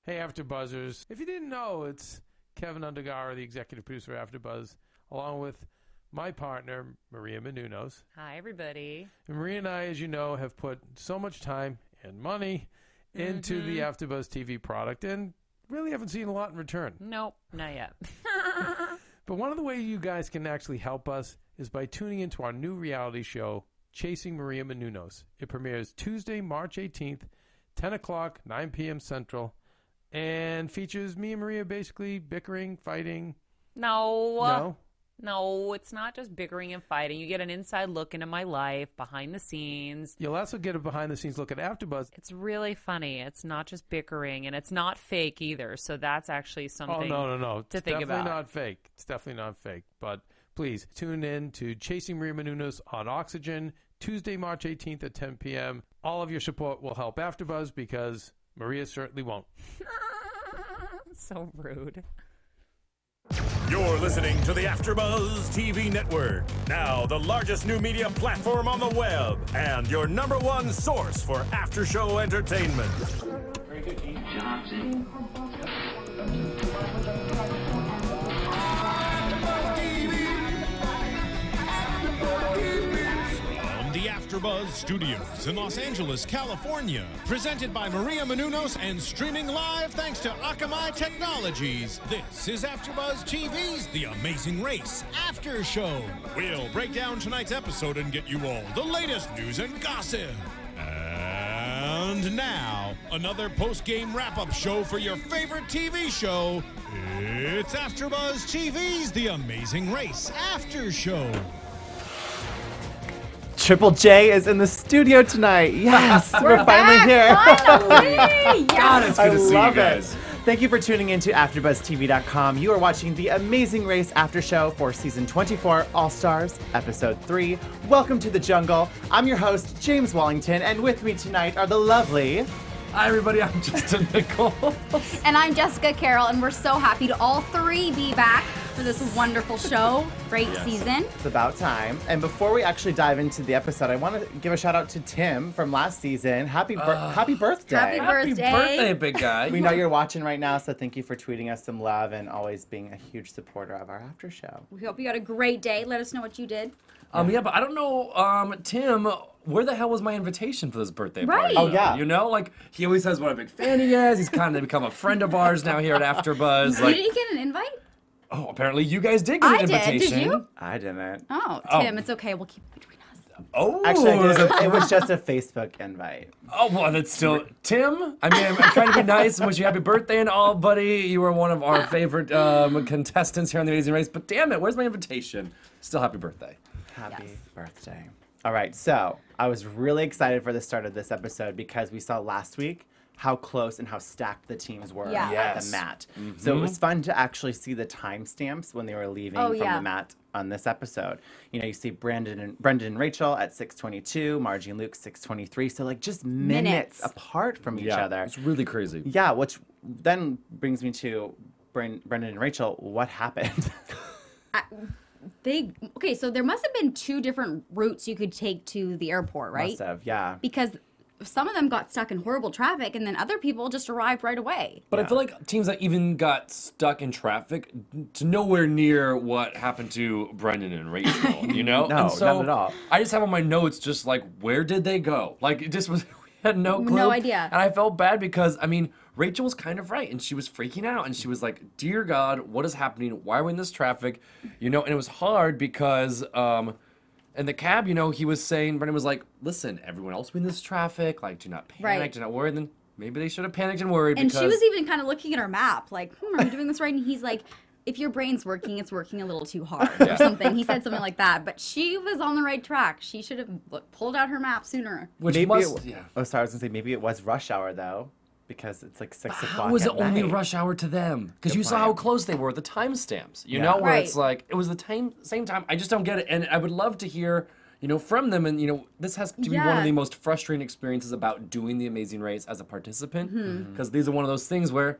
Hey, AfterBuzzers. If you didn't know, it's Kevin Undergaro, the executive producer of AfterBuzz, along with my partner, Maria Menounos. Hi, everybody. And Maria and I, as you know, have put so much time and money into the AfterBuzz TV product and really haven't seen a lot in return. Nope, not yet. But one of the ways you guys can actually help us is by tuning into our new reality show, Chasing Maria Menounos. It premieres Tuesday, March 18th, 10 o'clock, 9 p.m. Central, and features me and Maria basically bickering, fighting. No, it's not just bickering and fighting. You get an inside look into my life, behind the scenes. You'll also get a behind-the-scenes look at AfterBuzz. It's really funny. It's not just bickering, and it's not fake either. So that's actually something no. to think about. It's definitely not fake. It's definitely not fake. But please tune in to Chasing Maria Menounos on Oxygen, Tuesday, March 18th at 10 p.m. All of your support will help AfterBuzz because Maria certainly won't. So rude. You're listening to the AfterBuzz TV network, now the largest new media platform on the web, and your #1 source for after-show entertainment. Very good, Keith Johnson. The AfterBuzz Studios in Los Angeles, California. Presented by Maria Menounos and streaming live thanks to Akamai Technologies. This is AfterBuzz TV's The Amazing Race After Show. We'll break down tonight's episode and get you all the latest news and gossip. And now, another post-game wrap-up show for your favorite TV show. It's AfterBuzz TV's The Amazing Race After Show. Triple J is in the studio tonight. Yes, we're finally here. Finally! Yes. God, it's good to see you guys. Thank you for tuning in to AfterBuzzTV.com. You are watching The Amazing Race After Show for Season 24, All-Stars, Episode 3. Welcome to the jungle. I'm your host, James Wallington, and with me tonight are the lovely... Hi, everybody. I'm Justin Nichols. And I'm Jessica Carroll, and we're so happy to all three be back for this wonderful show. Great season. It's about time. And before we actually dive into the episode, I want to give a shout out to Tim from last season. Happy birthday. Happy birthday. Happy birthday, big guy. We know you're watching right now, so thank you for tweeting us some love and always being a huge supporter of our after show. We hope you had a great day. Let us know what you did. Yeah, but I don't know, Tim, where the hell was my invitation for this birthday party? Right. Oh, yeah. You know, like, he always says what a big fan he is. He's kind of become a friend of ours now here at AfterBuzz. Like, did you get an invite? Oh, apparently you guys did get an invitation. Did you? I didn't. Oh, Tim, it's okay. We'll keep it between us. Oh. Actually, it was just a Facebook invite. Oh, well, that's still... Tim, I mean, I'm trying to be nice and wish you happy birthday and all, buddy. You were one of our favorite contestants here on The Amazing Race, but damn it, where's my invitation? Still happy birthday. Happy birthday. All right, so I was really excited for the start of this episode because we saw last week how close and how stacked the teams were at the mat. So it was fun to actually see the timestamps when they were leaving from the mat on this episode. You know, you see Brendan and Rachel at 6:22, Margie and Luke 6:23. So like just minutes apart from each other. It's really crazy. Yeah, which then brings me to Brendan and Rachel. What happened? Okay, so there must have been 2 different routes you could take to the airport, right? Must have, yeah. Because some of them got stuck in horrible traffic, and then other people just arrived right away. But I feel like teams that even got stuck in traffic to nowhere near what happened to Brendan and Rachel, you know? No, and so not at all. I just have on my notes just like, where did they go? Like, it just was, we had no clue. No idea. And I felt bad because, I mean, Rachel was kind of right, and she was freaking out, and she was like, dear God, what is happening? Why are we in this traffic? You know, and it was hard because, in the cab, you know, he was saying, Brendan was like, listen, everyone else will be in this traffic, like, do not panic, do not worry. And then maybe they should have panicked and worried And because... she was even kind of looking at her map, like, are we doing this right? And he's like, if your brain's working, it's working a little too hard or something. He said something like that, but she was on the right track. She should have pulled out her map sooner. Which maybe must... Oh, sorry, I was going to say, maybe it was rush hour, though. Because it's like 6 o'clock. How was it at only night? rush hour to them? Because you saw point. how close they were, the timestamps. You Yeah. know, where Right. it's like, it was the same time. I just don't get it. And I would love to hear, you know, from them. And, you know, this has to be one of the most frustrating experiences about doing The Amazing Race as a participant. Because these are one of those things where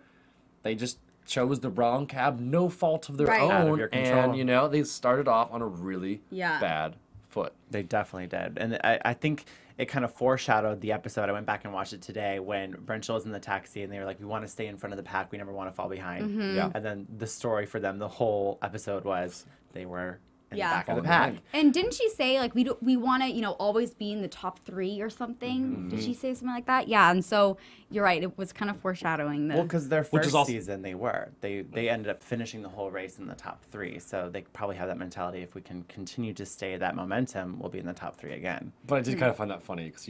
they just chose the wrong cab, no fault of their Right. own. Out of your control. And, you know, they started off on a really bad foot. They definitely did. And I think it kind of foreshadowed the episode. I went back and watched it today when Brenchel was in the taxi and they were like, we want to stay in front of the pack. We never want to fall behind. Yeah. And then the story for them, the whole episode was they were in the back of the Falling pack. behind. And didn't she say like we want to always be in the top 3 or something? Did she say something like that? Yeah. And so you're right. It was kind of foreshadowing the. Well, because their Which is first also- season they ended up finishing the whole race in the top 3. So they probably have that mentality. If we can continue to stay that momentum, we'll be in the top 3 again. But I did kind of find that funny because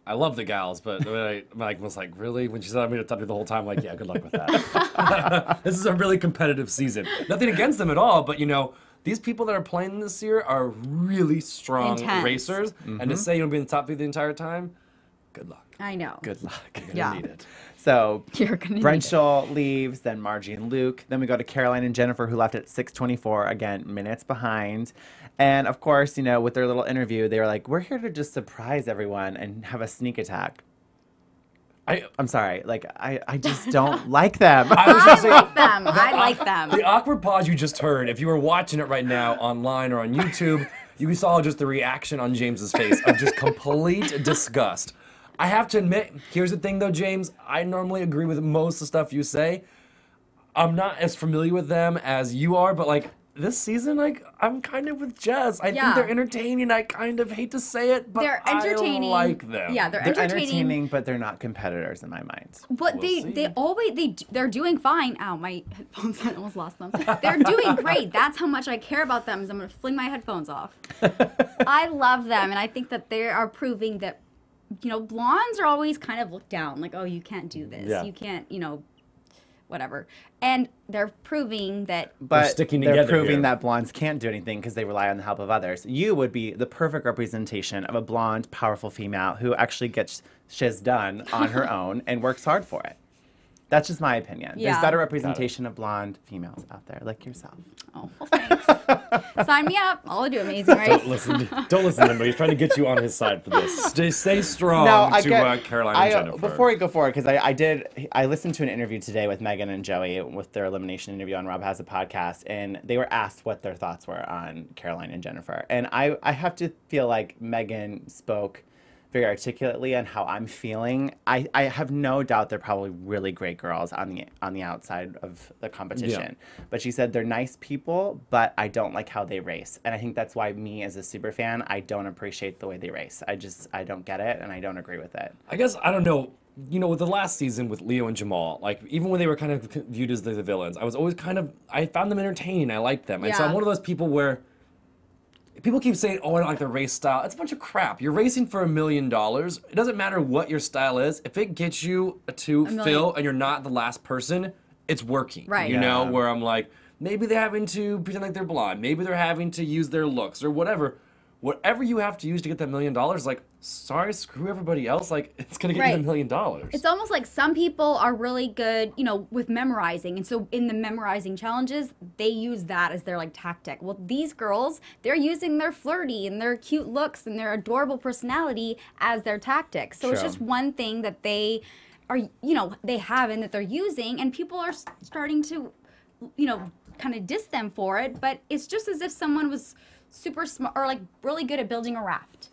I love the gals, but when I was like, really? When she said I'm going to top 3 the whole time, like, yeah, good luck with that. This is a really competitive season. Nothing against them at all, but these people that are playing this year are really strong Intense. racers, and to say you'll be in the top 3 the entire time, good luck. I know. Good luck. You're Yeah. gonna need it. So You're gonna need Brenchel leaves, then Margie and Luke. Then we go to Caroline and Jennifer, who left at 6:24, again, minutes behind. And of course, with their little interview, they were like, we're here to just surprise everyone and have a sneak attack. I'm sorry, I just don't like them. I was gonna say, like them. I like them. the awkward pause you just heard, if you were watching it right now online or on YouTube, you saw just the reaction on James's face of just complete disgust. I have to admit, here's the thing though, James, I normally agree with most of the stuff you say. I'm not as familiar with them as you are, but this season, I'm kind of with Jess. I think they're entertaining. I kind of hate to say it, but They're entertaining. I like them. Yeah, they're They're entertaining. entertaining, but they're not competitors in my mind. But We'll they're doing fine. Ow, my headphones, I almost lost them. They're doing great. That's how much I care about them, is I'm going to fling my headphones off. I love them, and I think that they are proving that, blondes are always kind of looked down. Like, oh, you can't do this. Yeah. You can't, whatever. And they're proving that. But sticking they're together proving here. that blondes can't do anything because they rely on the help of others. You would be the perfect representation of a blonde, powerful female who actually gets shiz done on her own and works hard for it. That's just my opinion. Yeah. There's better representation of blonde females out there, like yourself. Oh, well, thanks. Sign me up. I'll do amazing, right? Don't listen to him, but he's trying to get you on his side for this. Stay strong Caroline and Jennifer. Before we go forward, because I listened to an interview today with Megan and Joey with their elimination interview on Rob Has a Podcast, and they were asked what their thoughts were on Caroline and Jennifer. And I have to feel like Megan spoke very articulately on how I'm feeling. I have no doubt they're probably really great girls on the outside of the competition. Yeah. But she said they're nice people, but I don't like how they race. And I think that's why me as a super fan, I don't appreciate the way they race. I don't get it, and I don't agree with it. I guess, I don't know, with the last season with Leo and Jamal, even when they were kind of viewed as the villains, I was always I found them entertaining. I liked them. And so I'm one of those people where people keep saying, oh, I don't like the race style. It's a bunch of crap. You're racing for $1 million. It doesn't matter what your style is. If it gets you to fill and you're not the last person, it's working. Right. Where I'm like, maybe they're having to pretend like they're blind. Maybe they're having to use their looks or whatever. Whatever you have to use to get that $1 million, sorry, screw everybody else. It's going to get you $1 million. It's almost like some people are really good, with memorizing. And so in the memorizing challenges, they use that as their tactic. Well, these girls, they're using their flirty and their cute looks and their adorable personality as their tactic. So it's just one thing that they are, they have and that they're using, and people are starting to, kind of diss them for it. But it's just as if someone was super smart or really good at building a raft.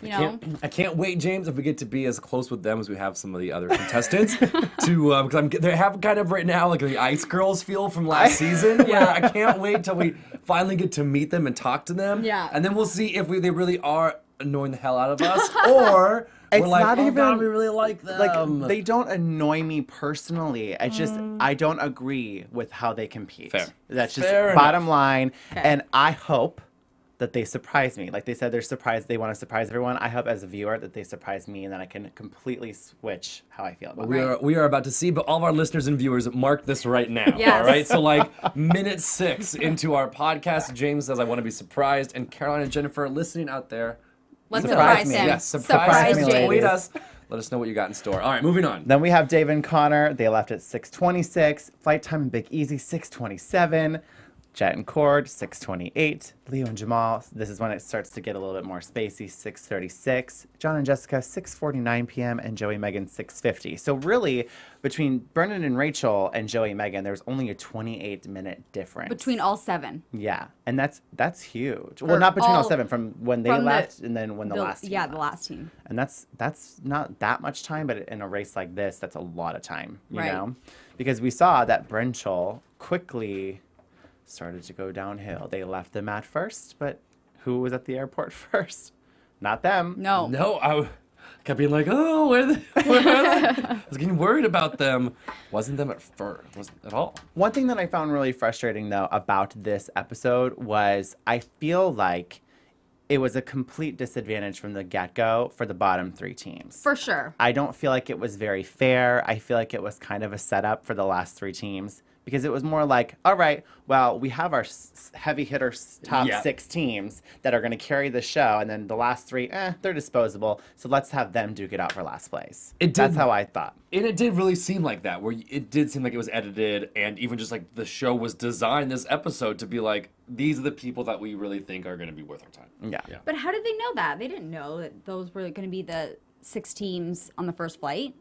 I can't wait, James, if we get to be as close with them as we have some of the other contestants. Because they have kind of right now the Ice Girls feel from last season. Yeah, I can't wait till we finally get to meet them and talk to them. Yeah, and then we'll see if they really are annoying the hell out of us, or it's we're like, not even, God, we really like them. They don't annoy me personally. I just I don't agree with how they compete. Fair. That's just Fair bottom enough. line. Okay. And I hope that they surprise me. Like they said, they're surprised. They want to surprise everyone. I hope as a viewer that they surprise me, and then I can completely switch how I feel about it. We are about to see, but all of our listeners and viewers, mark this right now. Yes. All right. So minute 6 into our podcast, James says, "I want to be surprised," and Caroline and Jennifer listening out there. Let's Surprise surprise me. him. Yes, surprise me, us. ladies. Tweet us. Let us know what you got in store. All right, moving on. Then we have Dave and Connor. They left at 6:26. Flight time in Big Easy 6:27. Jet and Cord, 6:28. Leo and Jamal, this is when it starts to get a little bit more spacey, 6:36. John and Jessica, 6:49 p.m. And Joey Megan, 6:50. So really, between Brendan and Rachel and Joey Megan, there's only a 28-minute difference. Between all 7. Yeah, and that's huge. Well, not between all 7, from when they left and then when the last team left. the last team. And that's not that much time, but in a race like this, that's a lot of time, you know? Because we saw that Brenchel quickly started to go downhill. They left the mat first, but who was at the airport first? Not them. No, I kept being like, oh, where are they? I was getting worried about them. Wasn't them at first. Wasn't at all. One thing that I found really frustrating, though, about this episode was I feel like it was a complete disadvantage from the get-go for the bottom 3 teams. For sure. I don't feel like it was very fair. I feel like it was kind of a setup for the last 3 teams. Because it was more like, all right, well, we have our heavy hitter top 6 teams that are going to carry the show, and then the last 3, they're disposable. So let's have them duke it out for last place. That's how I thought. And it did really seem like that, where it did seem like it was edited, and even just like the show was designed this episode to be like, these are the people that we really think are going to be worth our time. Yeah. But how did they know that? They didn't know that those were going to be the 6 teams on the first flight.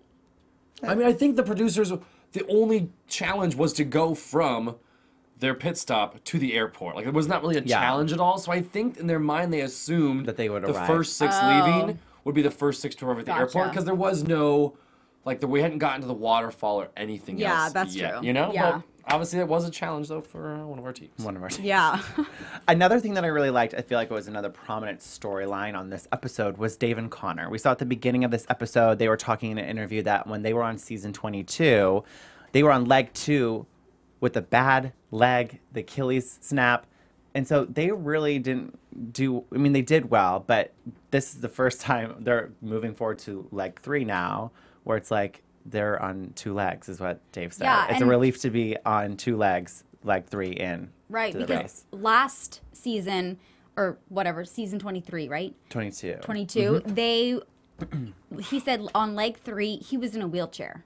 I mean, I think the producers, the only challenge was to go from their pit stop to the airport. Like, it was not really a challenge at all. So I think in their mind they assumed that they would the arrive. first 6 leaving would be the first 6 to arrive at the airport, because there was no, like, we hadn't gotten to the waterfall or anything else. Yeah, that's yet, true. You know? Yeah. But obviously, it was a challenge, though, for one of our teams. Yeah. Another thing that I really liked, I feel like it was another prominent storyline on this episode, was Dave and Connor. We saw at the beginning of this episode, they were talking in an interview that when they were on season 22, they were on leg 2 with a bad leg, the Achilles snap. And so they really didn't do, I mean, they did well, but this is the first time they're moving forward to leg 3 now, where it's like they're on 2 legs, is what Dave said. Yeah, it's a relief to be on 2 legs, leg 3 in. Right, to the because race. last season, or whatever, season 23, right? 22. 22, he said on leg 3, he was in a wheelchair.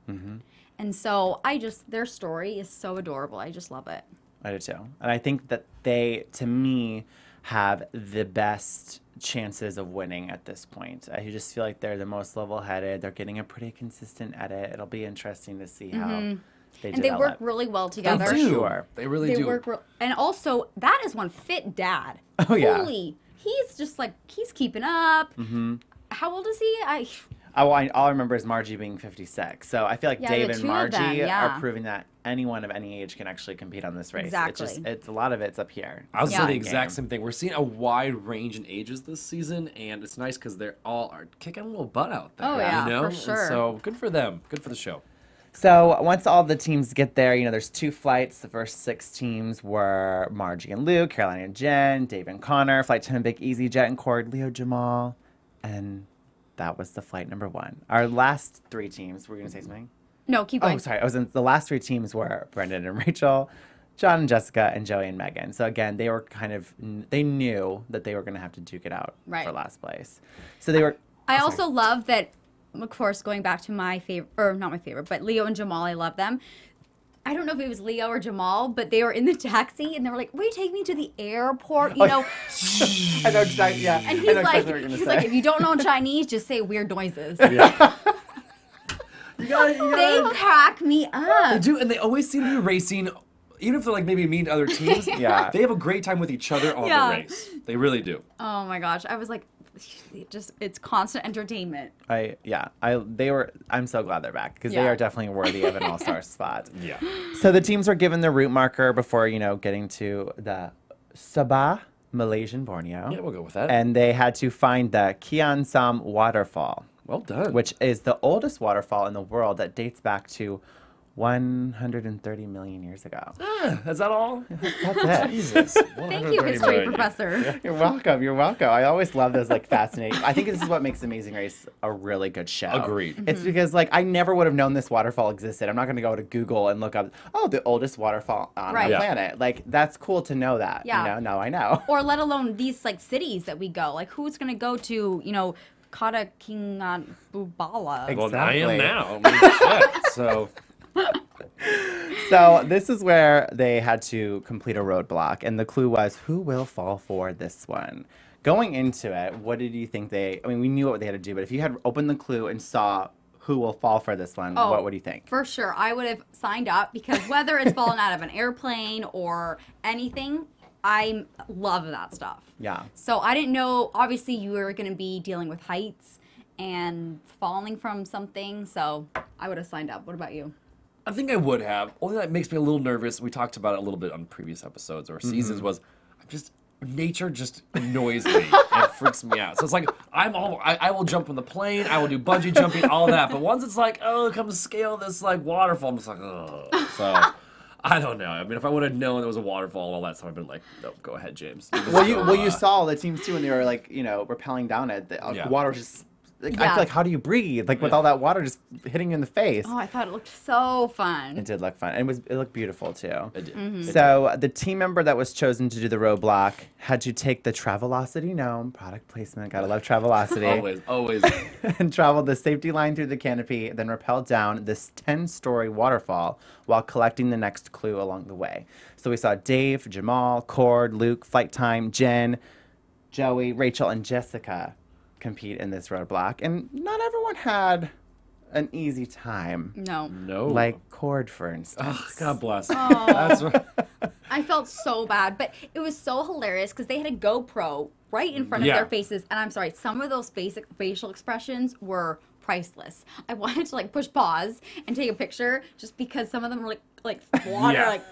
And so their story is so adorable. I just love it. I do too. And I think that they, to me, have the best chances of winning at this point. I just feel like they're the most level-headed. They're getting a pretty consistent edit. It'll be interesting to see how they develop. And they work really well together. For sure. They really do. And also, that is one fit dad. Oh, yeah. Holy, he's just like, he's keeping up. How old is he? All I remember is Margie being 56. So I feel like Dave and Margie are proving that anyone of any age can actually compete on this race. Exactly. It's a lot of it's up here. I was saying the exact same thing. We're seeing a wide range in ages this season, and it's nice because they're all are kicking a little butt out there. Oh, yeah, you know? for sure. And so good for them. Good for the show. So once all the teams get there, there's 2 flights. The first 6 teams were Margie and Luke, Caroline and Jen, Dave and Connor, Flight 10 and Big Easy, Jet and Cord, Leo, Jamal, and that was the flight number 1. Our last 3 teams, were you going to say something? No, keep going. Oh, sorry. The last 3 teams were Brendan and Rachel, John and Jessica, and Joey and Megan. So again, they were they knew that they were going to have to duke it out for last place. So they were. I also love that, of course, going back to my favorite, or not my favorite, but Leo and Jamal, I love them. I don't know if it was Leo or Jamal, but they were in the taxi and they were like, will you take me to the airport? You know? I know exactly, yeah. And he's like, if you don't know Chinese, just say weird noises. Yeah. They crack me up. They do, and they always seem to be racing, even if they're like maybe mean to other teams. They have a great time with each other on the race. They really do. Oh my gosh. I was like, it's constant entertainment. I'm so glad they're back because they are definitely worthy of an all-star spot. Yeah. So the teams were given the route marker before, getting to the Sabah, Malaysian Borneo. Yeah, we'll go with that. And they had to find the Kian Sam waterfall. Well done. Which is the oldest waterfall in the world that dates back to 130 million years ago. Is that all? That's it. Jesus. Thank you, history professor. Yeah. You're welcome. I always love those fascinating. I think this is what makes Amazing Race a really good show. Agreed. It's because I never would have known this waterfall existed. I'm not going to go to Google and look up, the oldest waterfall on the planet. That's cool to know that. Yeah. Now I know. Or let alone these cities that we go. Who's going to go to, Kota Kinabalu? Exactly. Well, I am now. I mean, shit, so... So this is where they had to complete a roadblock, and the clue was who will fall for this one. Going into it, what did you think I mean, we knew what they had to do, but if you had opened the clue and saw who will fall for this one, what would you think? For sure. I would have signed up because whether it's fallen out of an airplane or anything, I love that stuff. Yeah. So I didn't know, obviously you were going to be dealing with heights and falling from something, so I would have signed up. What about you? I think I would have. Only that makes me a little nervous. We talked about it a little bit on previous episodes or seasons. Nature just annoys me. It freaks me out. So it's like I will jump from the plane. I will do bungee jumping, all that. But once it's like, oh, come scale this like waterfall, I'm just like, oh. So I don't know. I mean, if I would have known there was a waterfall and all that stuff, I'd been like, no, go ahead, James. You saw the teams too when they were like, rappelling down it. The water was just. I feel like, how do you breathe? Like, with all that water just hitting you in the face. Oh, I thought it looked so fun. It did look fun. And it looked beautiful, too. It did. Mm-hmm. So, the team member that was chosen to do the roadblock had to take the Travelocity gnome, product placement, gotta love Travelocity. Always. And travel the safety line through the canopy, then rappel down this 10-story waterfall while collecting the next clue along the way. So, we saw Dave, Jamal, Cord, Luke, Flight Time, Jen, Joey, Rachel, and Jessica compete in this roadblock, and not everyone had an easy time. No. Like Cord, for instance. Oh, God bless. Oh. That's right. I felt so bad, but it was so hilarious because they had a GoPro right in front of their faces, and I'm sorry, some of those facial expressions were priceless. I wanted to push pause and take a picture just because some of them were like water,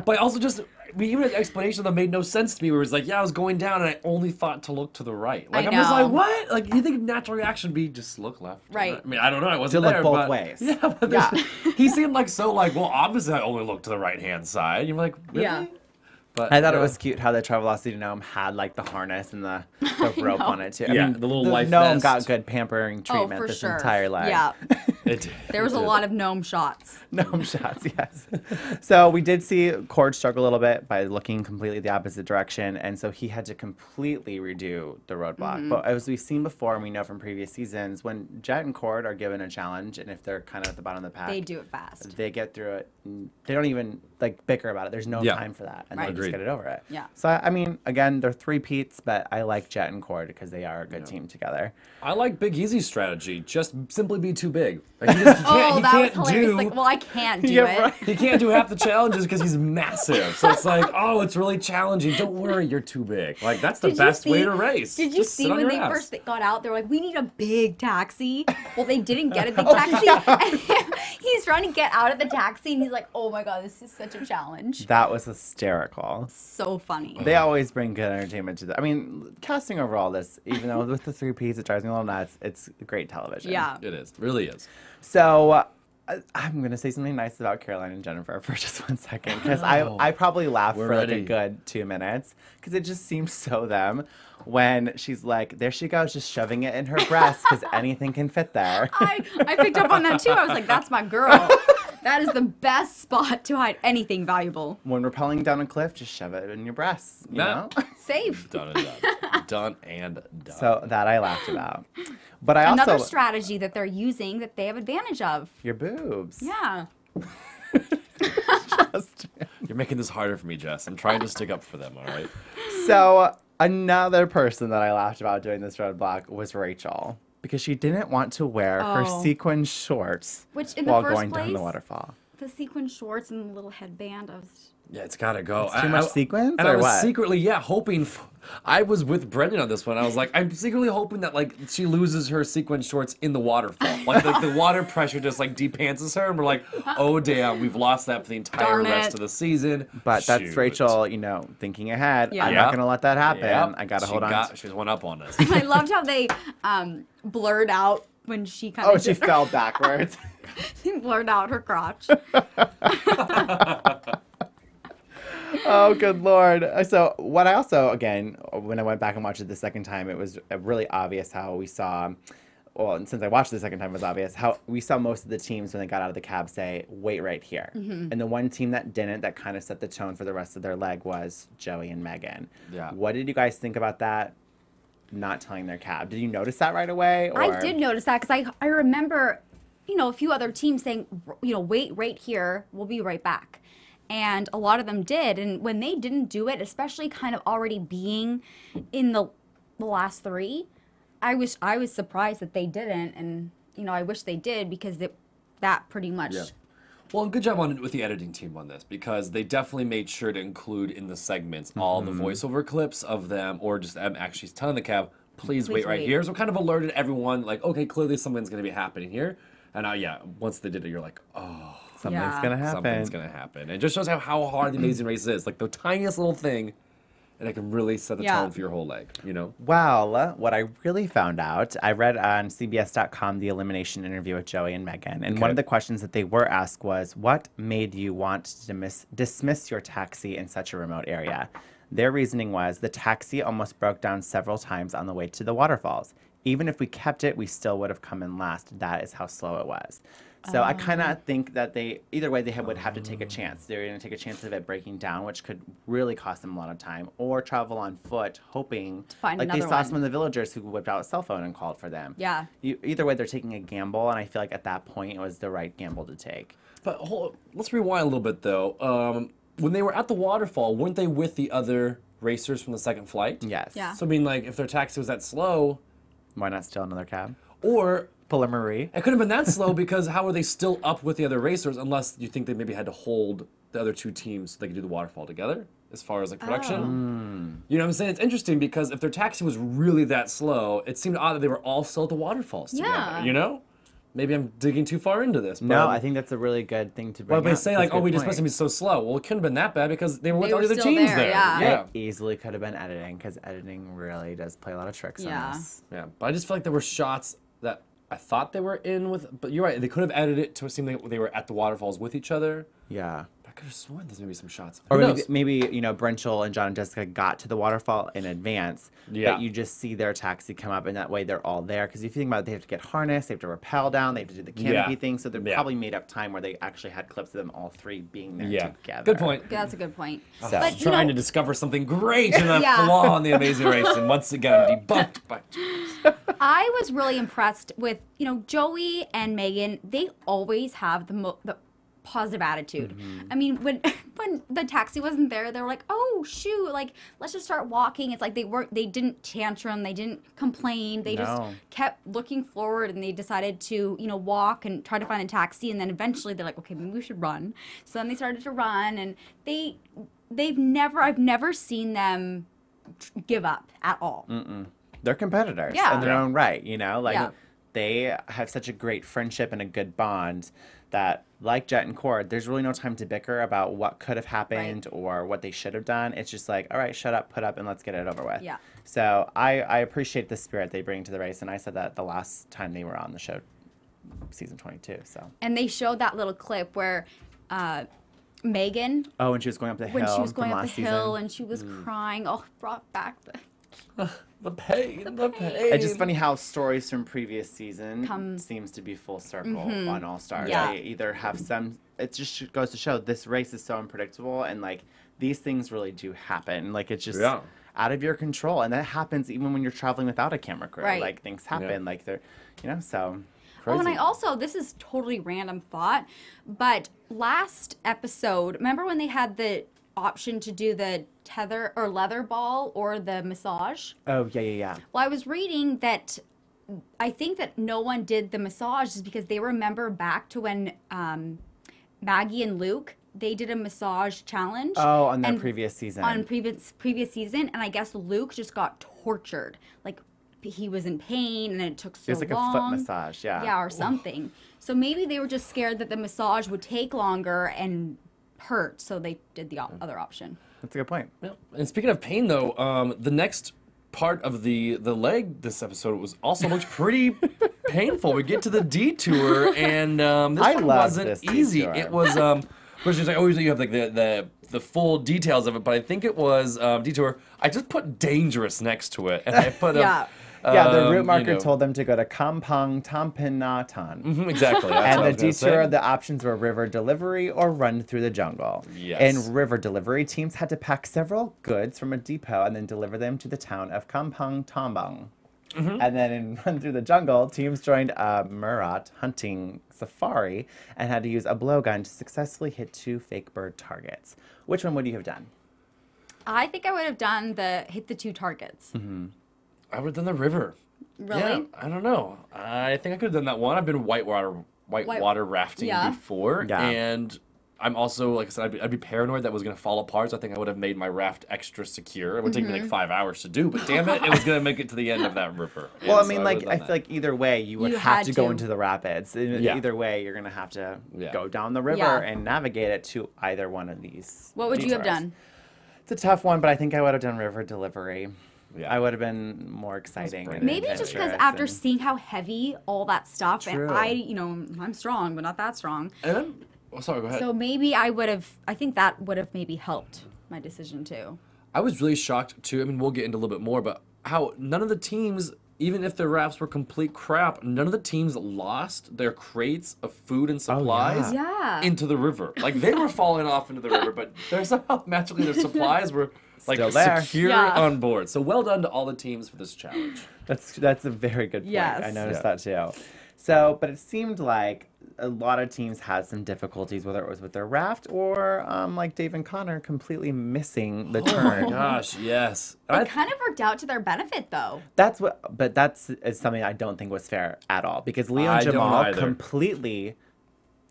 But also even an explanation that made no sense to me, where it was like, I was going down and I only thought to look to the right. I I'm just like, what? Like, you think natural reaction would be just look left? Right. I mean, I don't know. I wasn't To there. look both ways. Yeah, but he seemed well, obviously I only look to the right-hand side. You're like, really? Yeah. But I thought it was cute how the Travelocity gnome had the harness and the rope on it too. I mean, the little life gnome vest. got good pampering treatment for this sure. entire leg. Yeah. It There was a lot of gnome shots. Gnome shots, yes. So we did see Cord struggle a little bit by looking completely the opposite direction, and so he had to completely redo the roadblock. But as we've seen before, and we know from previous seasons, when Jet and Cord are given a challenge, and if they're kind of at the bottom of the pack, They do it fast. they get through it. They don't even bicker about it. There's no time for that, and they just get it over it. Yeah. So I mean, again, they're three-peats, but I like Jet and Cord because they are a good team together. I like Big Easy's strategy. Just simply be too big. Like, That was hilarious. I can't do it. Right. He can't do half the challenges because he's massive. So it's like, oh, it's really challenging. Don't worry, you're too big. Like, that's the best way to race. Did you Just see sit on when your they ass. first got out? They were like, we need a big taxi. Well, they didn't get a big taxi. And he's trying to get out of the taxi, and he's like, oh my God, this is such a challenge. That was hysterical. So funny. They always bring good entertainment to that. I mean, casting overall, this, even though with the three-peats, it drives me a little nuts, it's great television. Yeah. It is. It really is. So I'm going to say something nice about Caroline and Jennifer for just 1 second, because I probably laughed for a good 2 minutes, because it just seems so them when she's like, there she goes, just shoving it in her breast, because anything can fit there. I picked up on that too. I was like, that's my girl. That is the best spot to hide anything valuable. When rappelling down a cliff, just shove it in your breasts, you know? Safe. Done and done. Done and done. So that I laughed about. But I Another also... strategy that they're using that they have advantage of. Your boobs. Yeah. You're making this harder for me, Jess. I'm trying to stick up for them, all right? So another person that I laughed about doing this roadblock was Rachel, because she didn't want to wear her sequin shorts while going down the waterfall. The sequin shorts and the little headband. Yeah, it's got to go. Too much sequins? And or I was what? secretly, hoping... I was with Brendan on this one. I was like, I'm secretly hoping that, she loses her sequin shorts in the waterfall. The water pressure just, depantses her, and we're like, oh, damn, we've lost that for the entire rest of the season. But that's Rachel, thinking ahead. Yeah. I'm not going to let that happen. Yep. I got to hold on. She was one up on us. I loved how they blurred out when she kind of... Oh, she fell backwards. She blurred out her crotch. Oh, good Lord. So what I also, again, when I went back and watched it the second time, it was really obvious how we saw, well, and since I watched it the second time, it was obvious how we saw most of the teams when they got out of the cab say, wait right here. Mm-hmm. And the one team that didn't, that kind of set the tone for the rest of their leg, was Joey and Megan. Yeah. What did you guys think about that? Not telling their cab. Did you notice that right away? Or? I did notice that because I remember a few other teams saying, wait right here, we'll be right back. And a lot of them did. And when they didn't do it, especially kind of already being in the last three, I was surprised that they didn't. And, I wish they did because that pretty much. Yeah. Well, and good job with the editing team on this, because they definitely made sure to include in the segments all the voiceover clips of them, or just them actually telling the cab, please wait right here. So it kind of alerted everyone, like, okay, clearly something's going to be happening here. And once they did it, you're like, oh. Something's going to happen. Something's going to happen. And it just shows how hard the Amazing Race is. Like, the tiniest little thing, and it can really set the tone for your whole leg, Well, what I really found out, I read on CBS.com the elimination interview with Joey and Megan, and one of the questions that they were asked was, what made you want to dismiss your taxi in such a remote area? Their reasoning was, the taxi almost broke down several times on the way to the waterfalls. Even if we kept it, we still would have come in last. That is how slow it was. So I kind of think that either way, they would have to take a chance. They're going to take a chance of it breaking down, which could really cost them a lot of time, or travel on foot, hoping to find like another they saw one. some of the villagers who whipped out a cell phone and called for them. Yeah. Either way, they're taking a gamble, and I feel like at that point, it was the right gamble to take. But let's rewind a little bit, though. When they were at the waterfall, weren't they with the other racers from the second flight? Yes. Yeah. So, I mean, like, if their taxi was that slow... Why not steal another cab? Or... Pull a Marie. It could have been that slow, because how were they still up with the other racers, unless you think they maybe had to hold the other two teams so they could do the waterfall together, as far as, like, production? You know what I'm saying? It's interesting, because if their taxi was really that slow, it seemed odd that they were all still at the waterfalls together, Maybe I'm digging too far into this. But No, I think that's a really good thing to bring up. But they say, like, we just dismissed them so slow. Well, it couldn't have been that bad, because they were with all the other still teams there, there. yeah. It easily could have been editing, because editing really does play a lot of tricks on this. Yeah, but I just feel like there were shots that I thought they were in with, but you're right, they could have edited it to seem like they were at the waterfalls with each other. Yeah. I could have sworn there's maybe some shots. Or maybe Brenchel and John and Jessica got to the waterfall in advance, but you just see their taxi come up, and that way they're all there. Because if you think about it, they have to get harnessed, they have to rappel down, they have to do the canopy thing, so they probably made up time where they actually had clips of them all three being there together. Good point. That's a good point. So. But, Trying to discover something great in a flaw in the Amazing Race, and once again debunked by I was really impressed with, Joey and Megan. They always have the positive attitude. I mean, when the taxi wasn't there, they were like, "Oh shoot, like let's just start walking." It's like they didn't tantrum, they didn't complain, they just kept looking forward, and they decided to walk and try to find a taxi, and then eventually they're like, "Okay, maybe we should run." So then they started to run, and I've never seen them give up at all. They're competitors in their own right, they have such a great friendship and a good bond that, like Jet and Cord, there's really no time to bicker about what could have happened or what they should have done. It's just like, all right, shut up, put up, and let's get it over with. Yeah. So I appreciate the spirit they bring to the race, and I said that the last time they were on the show, season 22. So. And they showed that little clip where Megan. Oh, when she was going up the hill. When she was going from up the last hill season. and she was crying. Oh, brought back the pain. It's just funny how stories from previous season seems to be full circle on All Stars. Yeah. They either have some. It just goes to show this race is so unpredictable, and like these things really do happen. Like it's just out of your control, and that happens even when you're traveling without a camera crew. Right. Like things happen. Like they're, so. Oh, and I also, this is totally random thought, but last episode, remember when they had the option to do the tether or leather ball or the massage? Oh, yeah. Well, I was reading that I think that no one did the massage just because they remember back to when Maggie and Luke, they did a massage challenge. Oh, on their previous season. On previous season, and I guess Luke just got tortured. Like, he was in pain, and it took so long. It was like a foot massage, Yeah, or something. So maybe they were just scared that the massage would take longer and hurt, so they did the other option. That's a good point. Yeah. And speaking of pain, though, the next part of the leg this episode was also looked pretty painful. We get to the detour, and this one wasn't easy. Detour. It was, which is like, always you have like the full details of it, but I think it was detour. I just put dangerous next to it, and I put the route marker told them to go to Kampong Tampinatan. Exactly. And the detour, the options were river delivery or run through the jungle. Yes. In river delivery, teams had to pack several goods from a depot and then deliver them to the town of Kampong Tambang. And then in Run Through the Jungle, teams joined a Murat hunting safari and had to use a blowgun to successfully hit 2 fake bird targets. Which one would you have done? I think I would have done the hit the 2 targets. I would have done the river. Really? Yeah, I don't know. I think I could have done that one. I've been whitewater rafting before, and I'm also, like I said, I'd be paranoid that it was going to fall apart, so I think I would have made my raft extra secure. It would take me like 5 hours to do, but damn it, it was going to make it to the end of that river. Well, I mean, like, I feel like either way, you would have to go into the rapids. Either way, you're going to have to go down the river and navigate it to either one of these. What would you have done? It's a tough one, but I think I would have done river delivery. Yeah. I would have been more exciting. And maybe just because after seeing how heavy all that stuff, and I'm strong, but not that strong. And then, sorry, go ahead. So maybe I think that would have maybe helped my decision too. I was really shocked too. I mean, we'll get into a little bit more, but how none of the teams, even if their rafts were complete crap, none of the teams lost their crates of food and supplies into the river. Like, they were falling off into the river, but somehow magically their supplies were like secure on board. So well done to all the teams for this challenge. That's a very good point. Yes. I noticed that too. So, but it seemed like a lot of teams had some difficulties, whether it was with their raft or like Dave and Connor completely missing the turn. Oh my gosh, yes. It kind of worked out to their benefit though. That's something I don't think was fair at all, because Leo and Jamal completely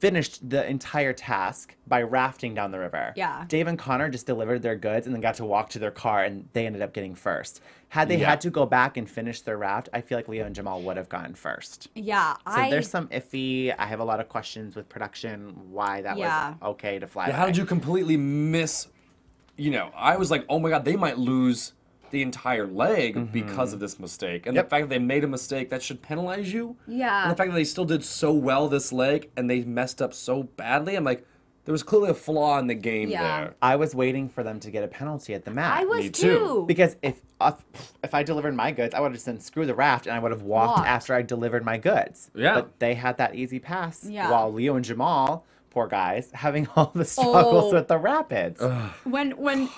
finished the entire task by rafting down the river. Yeah. Dave and Connor just delivered their goods and then got to walk to their car, and they ended up getting first. Had they had to go back and finish their raft, I feel like Leo and Jamal would have gotten first. Yeah. So there's some iffy. I have a lot of questions with production, why that was okay to fly away. How did you completely miss, I was like, oh my God, they might lose the entire leg because of this mistake. And the fact that they made a mistake, that should penalize you. Yeah. And the fact that they still did so well this leg and they messed up so badly, I'm like, there was clearly a flaw in the game there. I was waiting for them to get a penalty at the mat. I was too. Because if I delivered my goods, I would have said screw the raft and I would have walked after I delivered my goods. Yeah. But they had that easy pass. Yeah. While Leo and Jamal, poor guys, having all the struggles with the rapids. When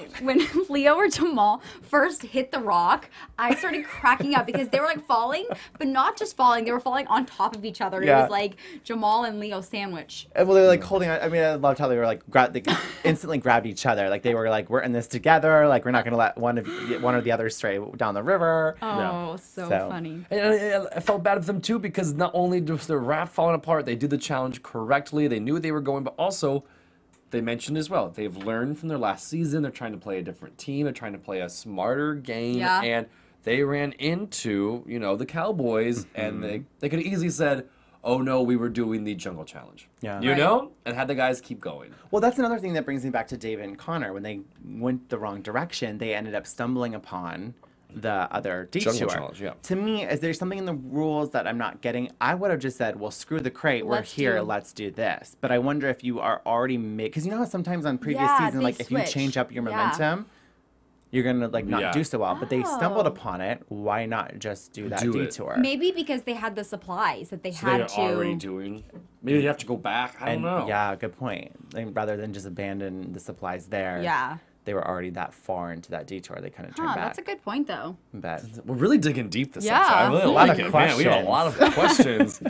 Leo or Jamal first hit the rock, I started cracking up because they were like falling, but not just falling, they were falling on top of each other. It was like Jamal and Leo sandwich. Well, they were like holding on. I mean, I loved how they were like they instantly grabbed each other. Like they were like, we're in this together. Like we're not gonna let one or the other stray down the river. Oh, so funny. And I felt bad for them too, because not only was their raft falling apart, they did the challenge correctly. They knew what they were going, but also they mentioned as well, they've learned from their last season. They're trying to play a different team. They're trying to play a smarter game. Yeah. And they ran into, the Cowboys, and they could have easily said, oh no, we were doing the jungle challenge. Yeah. And had the guys keep going. Well, that's another thing that brings me back to Dave and Connor. When they went the wrong direction, they ended up stumbling upon the other detour. Challenge, yeah. To me, is there something in the rules that I'm not getting? I would have just said, well, screw the crate. We're here. Let's do this. But I wonder if you are already because you know how sometimes on previous seasons, like if you change up your momentum, you're going to like not do so well. But they stumbled upon it. Why not just do that detour? Maybe because they had the supplies that they had to. Already doing. Maybe you have to go back. I don't know. Yeah, good point. Like, rather than just abandon the supplies there. Yeah. They were already that far into that detour. They kind of turned back. That's a good point, though. But we're really digging deep this episode. I really like it. Man, we had a lot of questions.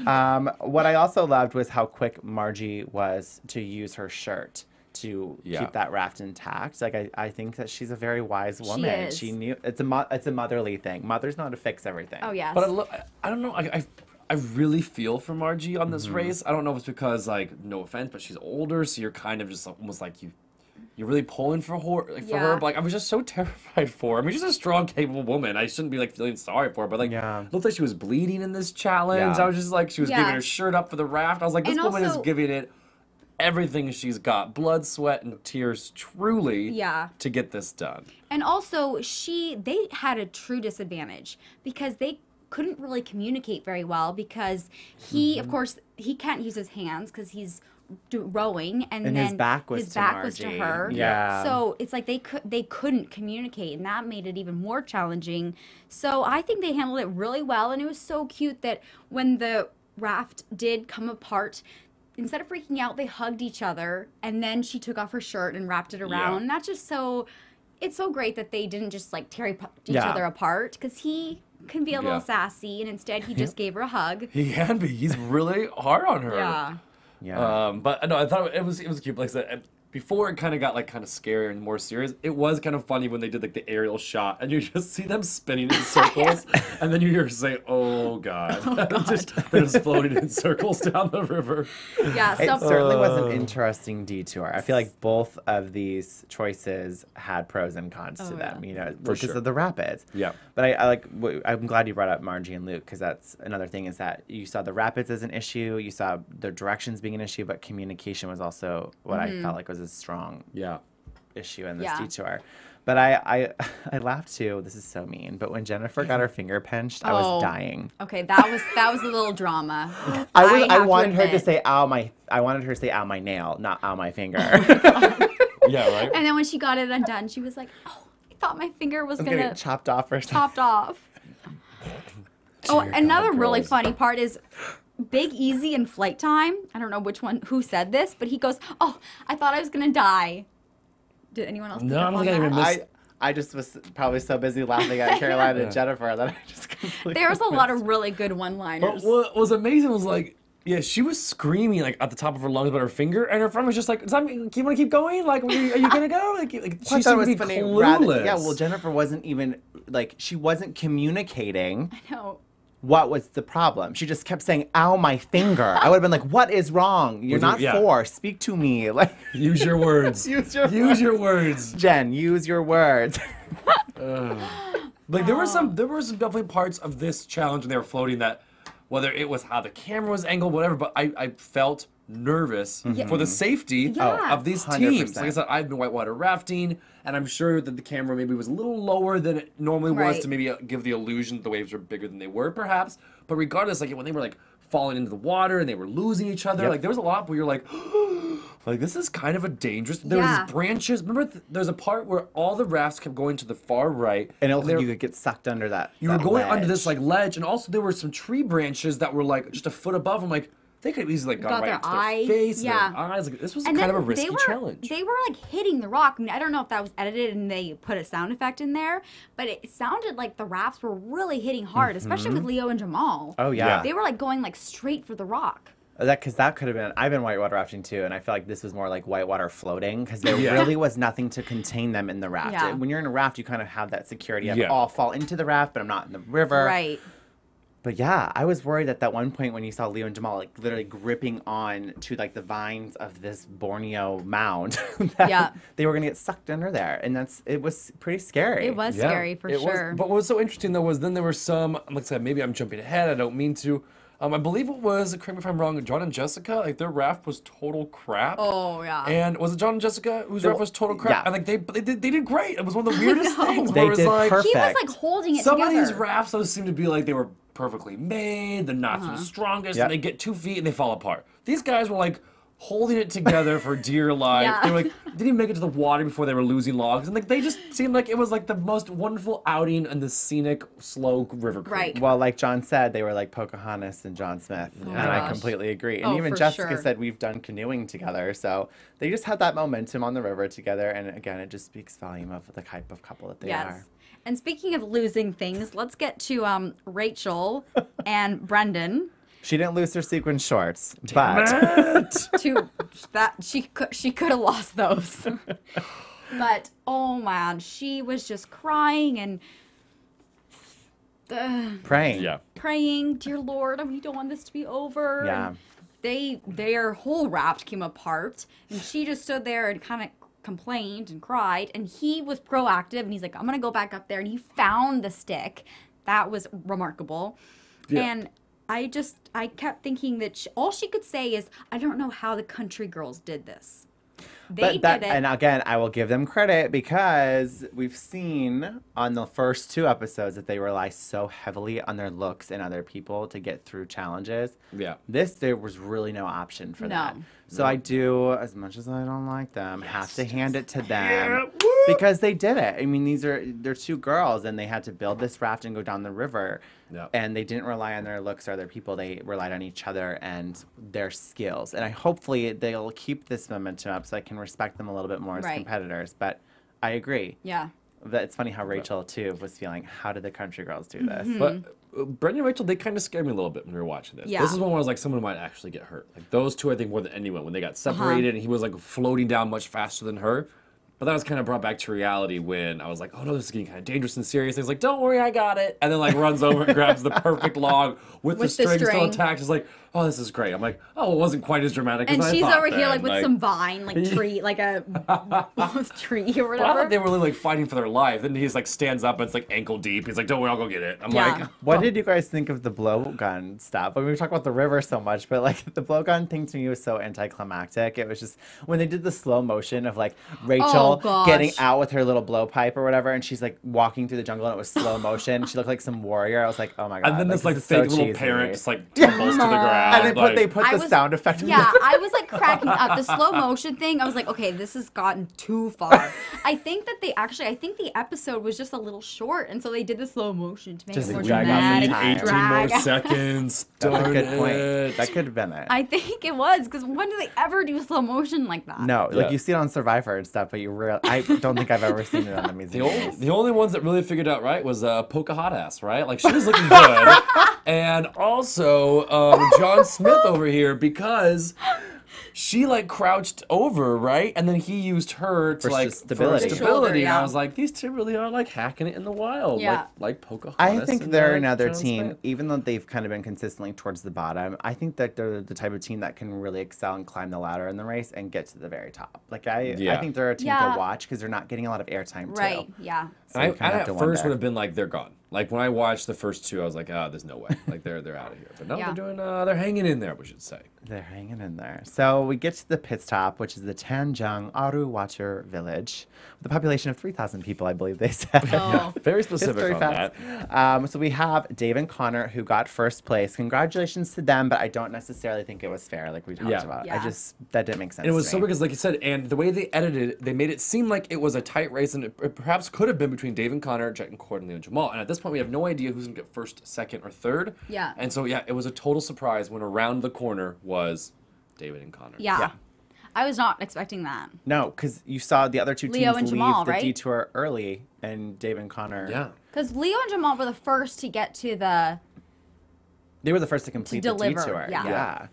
What I also loved was how quick Margie was to use her shirt to keep that raft intact. Like I think that she's a very wise woman. She knew it's a motherly thing. Mothers know how to fix everything. Oh yes. But I don't know. I really feel for Margie on this race. I don't know if it's because, like, no offense, but she's older, so you're kind of just almost like you're really pulling for her. But, like, I was just so terrified for her. I mean, she's a strong, capable woman. I shouldn't be, like, feeling sorry for her. But, like, it looked like she was bleeding in this challenge. I was just like, she was giving her shirt up for the raft. I was like, this woman is giving it everything she's got. Blood, sweat, and tears, truly, to get this done. And also, they had a true disadvantage because they couldn't really communicate very well because of course, he can't use his hands because he's rowing, and then his back was to her. Yeah. So it's like they couldn't communicate, and that made it even more challenging. So I think they handled it really well, and it was so cute that when the raft did come apart, instead of freaking out, they hugged each other, and then she took off her shirt and wrapped it around. That's just so it's so great that they didn't just like tear each other apart, because he can be a little sassy, and instead he just gave her a hug. He can be. He's really hard on her. Yeah. Yeah. But no, I thought it was cute. Like I said, before it kind of got like kind of scary and more serious, it was kind of funny when they did like the aerial shot and you just see them spinning in circles, and then you hear her say, "Oh God!" They're just floating in circles down the river. Yeah, It certainly was an interesting detour. I feel like both of these choices had pros and cons to them, you know, because sure. of the rapids. Yeah. But I'm glad you brought up Margie and Luke, because that's another thing, is that you saw the rapids as an issue, you saw the directions being an issue, but communication was also what I felt like was a strong issue in this detour. But I laughed too. This is so mean. But when Jennifer got her finger pinched, I was dying. Okay, that was a little drama. I wanted her to say "ow my." I wanted her to say "ow my nail," not "ow my finger." Yeah, right. And then when she got it undone, she was like, "Oh, I thought my finger was gonna get chopped off or something. Chopped off." Another really funny part is Big Easy in Flight Time. I don't know who said this, but he goes, "Oh, I thought I was gonna die." Did anyone else? No, I don't think I even missed. I just was probably so busy laughing at Carolina and Jennifer that I just completely There was a lot of really good one-liners. But what was amazing was like, yeah, she was screaming like at the top of her lungs about her finger, and her friend was just like, "Do you want to keep going? Like, are you gonna go?" Like she seemed to be clueless. Yeah, well, Jennifer wasn't even like, she wasn't communicating. I know. What was the problem? She just kept saying, "Ow, my finger." I would have been like, "What is wrong? You're not four. Speak to me." Like, use your words. use your words. Jen, use your words. Like there were some definitely parts of this challenge when they were floating that, whether it was how the camera was angled, whatever, but I felt nervous for the safety of these 100%. teams. Like I said, I've been whitewater rafting, and I'm sure that the camera maybe was a little lower than it normally was to maybe give the illusion that the waves were bigger than they were, perhaps. But regardless, like when they were like falling into the water and they were losing each other, like there was a lot where you're like, like this is kind of a dangerous. There were these branches. Remember, there's a part where all the rafts kept going to the far right, and you could get sucked under that. You were going under this like ledge, and also there were some tree branches that were like just a foot above. I'm like, they could have easily like gone right into their face, their eyes. Like this was kind of a risky challenge. They were like hitting the rock. I mean, I don't know if that was edited and they put a sound effect in there, but it sounded like the rafts were really hitting hard, especially with Leo and Jamal. Oh yeah, they were like going like straight for the rock. Because that could have been. I've been whitewater rafting too, and I feel like this was more like whitewater floating, because there really was nothing to contain them in the raft. Yeah. When you're in a raft, you kind of have that security of I'll fall into the raft, but I'm not in the river. Right. But yeah, I was worried at that one point when you saw Leo and Jamal like literally gripping on to like the vines of this Borneo mound, that they were gonna get sucked under there, and it was pretty scary. It was scary for sure. But what was so interesting though was then there were some. Like I said, maybe I'm jumping ahead. I don't mean to. I believe it was, correct me if I'm wrong, John and Jessica, like their raft was total crap. Oh yeah. And was it John and Jessica whose raft was total crap? Yeah. And like they did great. It was one of the weirdest things. They where it was did like, perfect. He was like holding it some together. of these rafts those seem to be like they were perfectly made, the knots were the strongest, and they get 2 feet and they fall apart. These guys were like holding it together for dear life. They were like, didn't even make it to the water before they were losing logs. And like they just seemed like it was like the most wonderful outing in the scenic, slow river cruise. Right. Well, like John said, they were like Pocahontas and John Smith. And I completely agree. And even Jessica said we've done canoeing together. So they just had that momentum on the river together. And again, it just speaks volume of the type of couple that they are. And speaking of losing things, let's get to Rachel and Brendan. She didn't lose her sequin shorts, but she could have lost those. But oh man, she was just crying and praying, dear Lord, we don't want this to be over. Yeah. And their whole raft came apart, and she just stood there and kind of complained and cried. And he was proactive, and he's like, I'm gonna go back up there, and he found the stick. That was remarkable. And I kept thinking that all she could say is, I don't know how the country girls did this. They did it. And again, I will give them credit, because we've seen on the first 2 episodes that they rely so heavily on their looks and other people to get through challenges. Yeah. There was really no option for that. So I do, as much as I don't like them, have to hand it to them. Because they did it. I mean, they're 2 girls, and they had to build this raft and go down the river. And they didn't rely on their looks or other people. They relied on each other and their skills. And hopefully they'll keep this momentum up so I can respect them a little bit more as competitors. But I agree. Yeah. But it's funny how Rachel, too, was feeling, how did the country girls do this? But Brendan and Rachel, they kind of scared me a little bit when we were watching this. Yeah. This is one where I was like, someone might actually get hurt. Like those two, I think, more than anyone, when they got separated and he was like floating down much faster than her. But that was kind of brought back to reality when I was like, oh no, this is getting kind of dangerous and serious. He's like, don't worry, I got it. And then like runs over and grabs the perfect log with the string still attached. It's like, oh, this is great. I'm like, oh, it wasn't quite as dramatic as I thought. And she's over here then. like with some vine, like tree, like a tree or whatever. Well, I thought they were really like fighting for their life. Then he's like stands up and it's like ankle deep. He's like, don't worry, I'll go get it. I'm like, what did you guys think of the blowgun stuff? I mean, we talk about the river so much, but like the blowgun thing to me was so anticlimactic. It was just when they did the slow motion of like Rachel getting out with her little blowpipe or whatever, and she's like walking through the jungle and it was slow motion. She looked like some warrior. I was like, oh my god. And then this like is fake so little cheesy. parent just like tumbles to the ground. And they put the sound effect. Yeah, I was like cracking up. The slow motion thing, I was like, okay, this has gotten too far. I think the episode was just a little short, and so they did the slow motion to make Just it more drag out dramatic. some time. 18 more seconds. That's a good Darn point. it. That could have been it. I think it was, because when do they ever do slow motion like that? No, like Yeah. you see it on Survivor and stuff, but I don't think I've ever seen it on the music. The only ones that really figured out right was Pocahontas, right? Like she was looking good, and also John Smith over here because she like crouched over, right? And then he used her to For like stability. For Shoulder, And yeah. I was like, these two really are like hacking it in the wild, Yeah. like Pocahontas. I think and, they're another John team, Smith. even though they've kind of been consistently towards the bottom. I think that they're the type of team that can really excel and climb the ladder in the race and get to the very top. Like I think they're a team to watch because they're not getting a lot of airtime too. Right, yeah. So I you kinda have at to first wonder. would have been like, they're gone. Like when I watched the first two, I was like, oh, there's no way. Like they're out of here. But no, Yeah. they're hanging in there, we should say. They're hanging in there. So we get to the pit stop, which is the Tanjung Aru Water Village, with a population of 3,000 people, I believe they said. Oh. Very specific History on facts. that. So we have Dave and Connor who got first place. Congratulations to them, but I don't necessarily think it was fair, like we talked about. Yeah. That didn't make sense. And it was to so me. because, like you said, and the way they edited it, they made it seem like it was a tight race, and it perhaps could have been between Dave and Connor, Jet and Cord, and Leo and Jamal. And at this point, we have no idea who's going to get first, second, or third. Yeah. And so, yeah, it was a total surprise when around the corner was David and Connor. Yeah. I was not expecting that. No, because you saw the other two Leo teams and leave Jamal, the right? detour early, and Dave and Connor. Yeah. Because Leo and Jamal were the first to get to the... They were the first to complete the deliver, detour. yeah.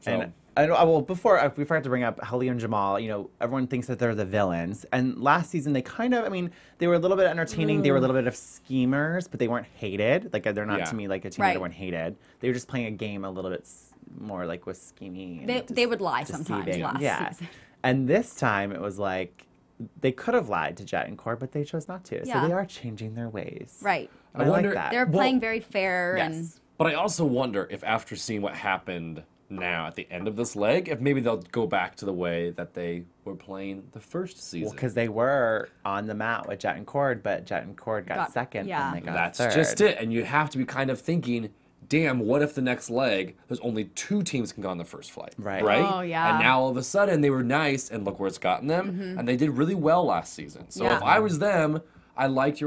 So- And I know, well, before we forgot to bring up how Leo and Jamal, everyone thinks that they're the villains. And last season, they kind of, they were a little bit entertaining. They were a little bit of schemers, but they weren't hated. Like, they're not, to me, like a team that everyone hated. They were just playing a game a little bit more, like, with scheming. And They would lie sometimes deceiving. last season. And this time, it was like, they could have lied to Jet and Cord, but they chose not to. Yeah. So they are changing their ways. Right. I wonder- like that. They're playing very fair and... Yes. But I also wonder if after seeing what happened now at the end of this leg, if maybe they'll go back to the way that they were playing the first season. Well, because they were on the mat with Jet and Cord, but Jet and Cord got second yeah. and they got That's third. just it. And you have to be kind of thinking, damn, what if the next leg, there's only 2 teams can go on the first flight. Right. Oh, yeah. And now all of a sudden they were nice, and look where it's gotten them. And they did really well last season. So Yeah. if I was them, I liked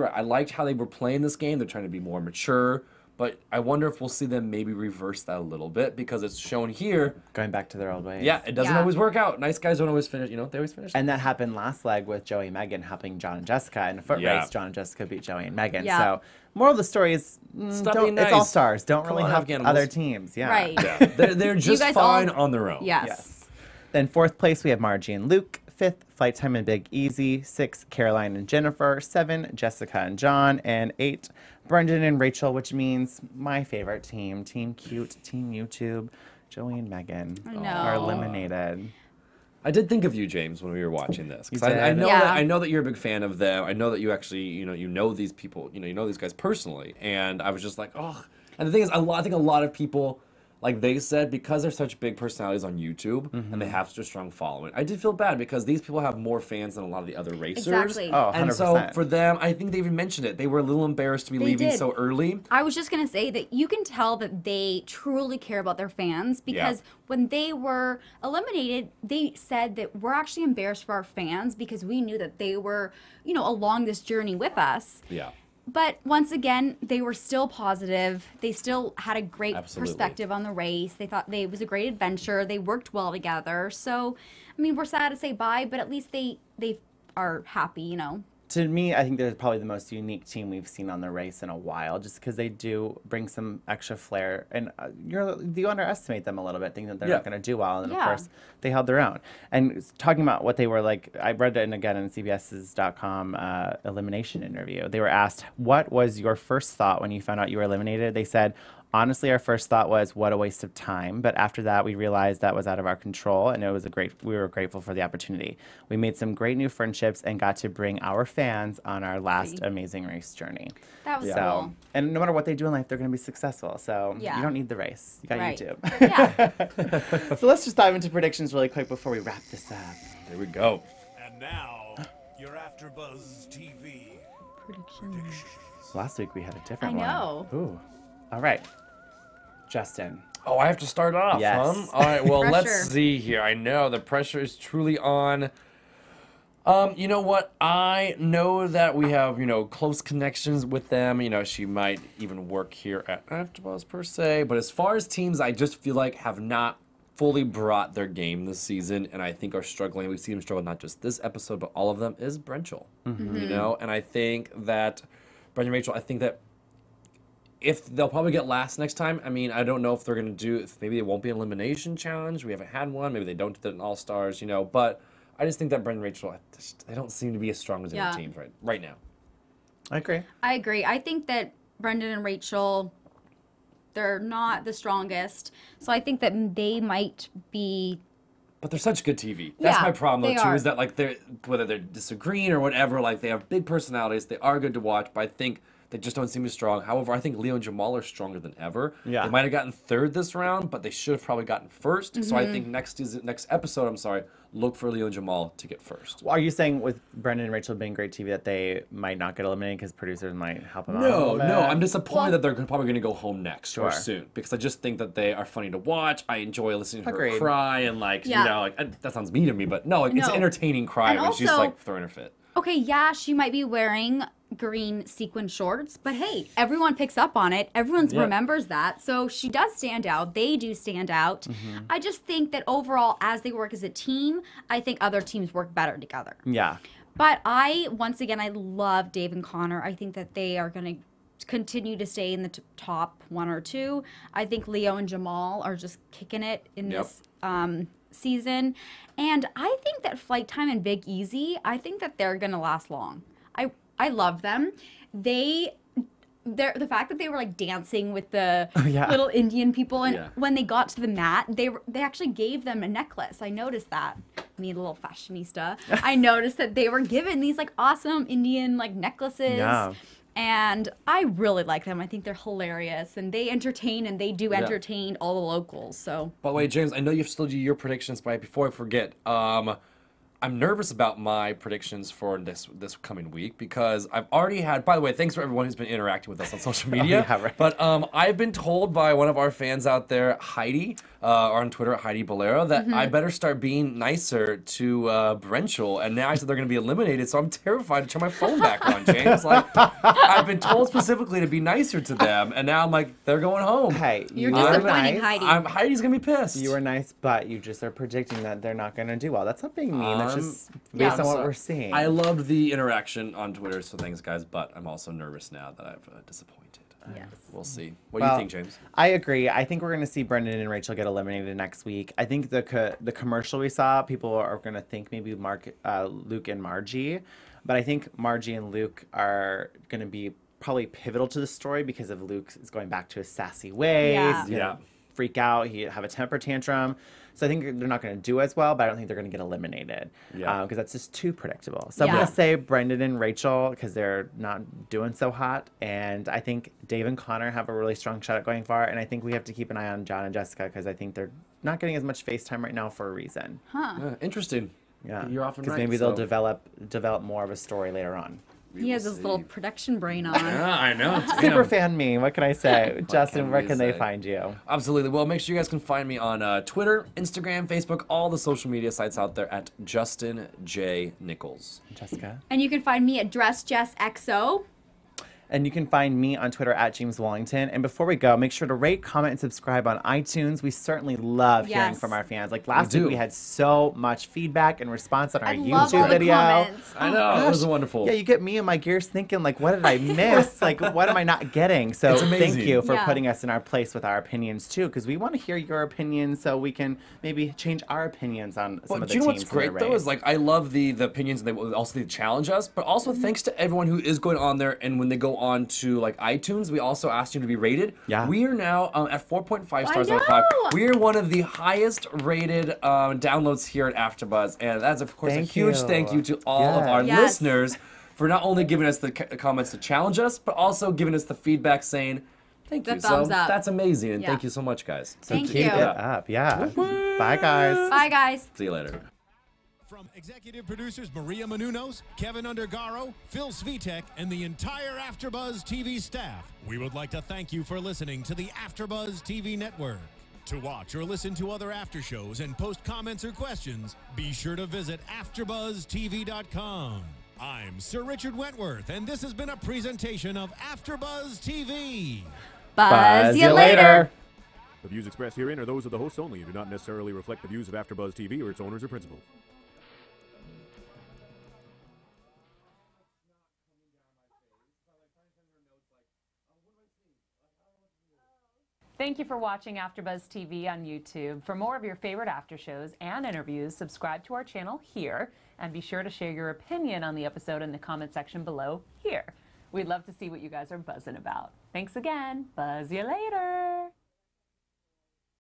how they were playing this game. They're trying to be more mature. But I wonder if we'll see them maybe reverse that a little bit, because it's shown here. Going back to their old ways. Yeah, it doesn't Yeah. always work out. Nice guys don't always finish. They always finish. And that happened last leg with Joey and Megan helping John and Jessica. In a foot Yeah. race, John and Jessica beat Joey and Megan. Yeah. So, moral of the story is, Stop being it's all nice. stars. Don't Come really on, have Afghan other animals. teams. Yeah. Right. yeah, they're just guys all- fine on their own. Yes. Then fourth place, we have Margie and Luke. Fifth, Flight Time and Big Easy. 6, Caroline and Jennifer. 7, Jessica and John. And 8, Brendan and Rachel, which means my favorite team, Team Cute, Team YouTube. Joey and Megan are eliminated. I did think of you, James, when we were watching this. 'Cause You did? I know Yeah. that I know that you're a big fan of them. I know that you actually, you know these people, you know these guys personally. And I was just like, oh. And the thing is, I think a lot of people, like they said, because they're such big personalities on YouTube and they have such a strong following, I did feel bad because these people have more fans than a lot of the other racers. Exactly. Oh, And so 100%. for them, I think they even mentioned it. They were a little embarrassed to be leaving did. so early. I was just going to say that you can tell that they truly care about their fans, because when they were eliminated, they said that we're actually embarrassed for our fans because we knew that they were, along this journey with us. Yeah. But once again, they were still positive. They still had a great Absolutely. perspective on the race. They thought it was a great adventure. They worked well together. So, we're sad to say bye, but at least they are happy, to me, I think they're probably the most unique team we've seen on the race in a while, just because they do bring some extra flair. And you underestimate them a little bit, thinking that they're not going to do well. And then, of course, they held their own. And talking about what they were like, I read it again in CBS's.com elimination interview. They were asked, what was your first thought when you found out you were eliminated? They said, honestly, our first thought was, what a waste of time. But after that, we realized that was out of our control, and we were grateful for the opportunity. We made some great new friendships and got to bring our fans on our last amazing race journey. That was cool. And no matter what they do in life, they're going to be successful. So you don't need the race. You got YouTube. Yeah. So let's just dive into predictions really quick before we wrap this up. There we go. And now, your AfterBuzz TV Predictions. Last week we had a different one. I know. Ooh. All right. Justin. Oh, I have to start off, Yes. huh? All right, well, let's Pressure. see here. I know the pressure is truly on. You know what? I know that we have, close connections with them. She might even work here at AfterBuzz per se. But as far as teams, I just feel like have not fully brought their game this season, and I think are struggling. We've seen them struggle not just this episode, but all of them, is Brenchel. And I think that Brendan and Rachel, I think that if they'll probably get last next time. I mean, I don't know if they're going to do, maybe it won't be an elimination challenge. We haven't had one. Maybe they don't do it in All-Stars, but I just think that Brendan and Rachel, they don't seem to be as strong as other teams right now. I agree. I agree. I think that Brendan and Rachel, they're not the strongest. So I think that they might be. But they're such good TV. That's my problem, though, too, are. is that, whether they're disagreeing or whatever, they have big personalities. They are good to watch, but I think they just don't seem as strong. However, I think Leo and Jamal are stronger than ever. Yeah. They might have gotten third this round, but they should have probably gotten first. So I think next episode, look for Leo and Jamal to get first. Well, are you saying with Brendan and Rachel being great TV that they might not get eliminated because producers might help them out? No, I'm disappointed that they're probably going to go home next or soon, because I just think that they are funny to watch. I enjoy listening to her cry and that sounds mean to me, but it's entertaining cry And when she's also, throwing her fit. Okay, yeah, she might be wearing green sequin shorts, but hey, everyone picks up on it. Everyone remembers that. So she does stand out. They do stand out. I just think that overall, as they work as a team, I think other teams work better together. Yeah. But I love Dave and Connor. I think that they are going to continue to stay in the top one or two. I think Leo and Jamal are just kicking it in this season. And I think that Flight Time and Big Easy, I think that they're going to last long. I love them. The fact that they were dancing with the little Indian people, and when they got to the mat, they actually gave them a necklace. I noticed that. Me, the little fashionista, I noticed that they were given these awesome Indian necklaces. Yeah. And I really like them. I think they're hilarious, and they entertain, and they do entertain all the locals. So. By the way, James, I know you've still do your predictions, but before I forget, I'm nervous about my predictions for this coming week, because I've already had, by the way, thanks for everyone who's been interacting with us on social media. But I've been told by one of our fans out there, Heidi, or on Twitter, Heidi Bolero, that I better start being nicer to Brenchel. And now I said they're going to be eliminated, so I'm terrified to turn my phone back on, James. I've been told specifically to be nicer to them, and now I'm like, they're going home. Hey, you're disappointing Heidi. Heidi's going to be pissed. You were nice, but you just are predicting that they're not going to do well. That's not being mean. That's just based on what we're seeing. I loved the interaction on Twitter, so thanks, guys. But I'm also nervous now that I've disappointed. Yes. We'll see. What do you think, James? I agree. I think we're going to see Brendan and Rachel get eliminated next week. I think the commercial we saw, people are going to think maybe Luke and Margie. But I think Margie and Luke are going to be probably pivotal to the story, because of Luke is going back to his sassy ways. Yeah. He's gonna freak out. He'd have a temper tantrum. So I think they're not going to do as well, but I don't think they're going to get eliminated. Yeah. Because that's just too predictable. So I'm going to say Brendan and Rachel, because they're not doing so hot. And I think Dave and Connor have a really strong shot at going far. And I think we have to keep an eye on John and Jessica, because I think they're not getting as much face time right now for a reason. Interesting. Yeah. You're often right. Because maybe they'll develop more of a story later on. He has his little production brain on. Yeah, I know. Super fan me. What can I say? Justin, where can they find you? Absolutely. Well, make sure you guys can find me on Twitter, Instagram, Facebook, all the social media sites out there at Justin J. Nichols. Jessica. And you can find me at DressJessXO. And you can find me on Twitter at James Wallington. And before we go, make sure to rate, comment, and subscribe on iTunes. We certainly love hearing from our fans. Like last week, we had so much feedback and response on our YouTube video. I know, it was wonderful. Yeah, you get me and my gears thinking, like, what did I miss? Like, what am I not getting? So thank you for putting us in our place with our opinions, too, because we want to hear your opinions so we can maybe change our opinions on some of the teams. You know what's great, though, is, like, I love the opinions, and they challenge us, but also thanks to everyone who is going on there, and when they go on to, like, iTunes, we also asked you to be rated. Yeah. We are now at 4.5 stars out of 5. We are one of the highest rated downloads here at AfterBuzz, and that's, of course, a huge thank you to all of our listeners for not only giving us the comments to challenge us, but also giving us the feedback saying, thank you. Thumbs up. That's amazing, and thank you so much, guys. So keep it up. Yeah. Bye, guys. Bye, guys. See you later. From executive producers Maria Menounos, Kevin Undergaro, Phil Svitek, and the entire AfterBuzz TV staff, we would like to thank you for listening to the AfterBuzz TV network. To watch or listen to other after shows and post comments or questions, be sure to visit AfterBuzzTV.com. I'm Sir Richard Wentworth, and this has been a presentation of AfterBuzz TV. Buzz you later. The views expressed herein are those of the hosts only and do not necessarily reflect the views of AfterBuzz TV or its owners or principals. Thank you for watching AfterBuzz TV on YouTube. For more of your favorite after shows and interviews, subscribe to our channel here, and be sure to share your opinion on the episode in the comment section below here. We'd love to see what you guys are buzzing about. Thanks again. Buzz you later.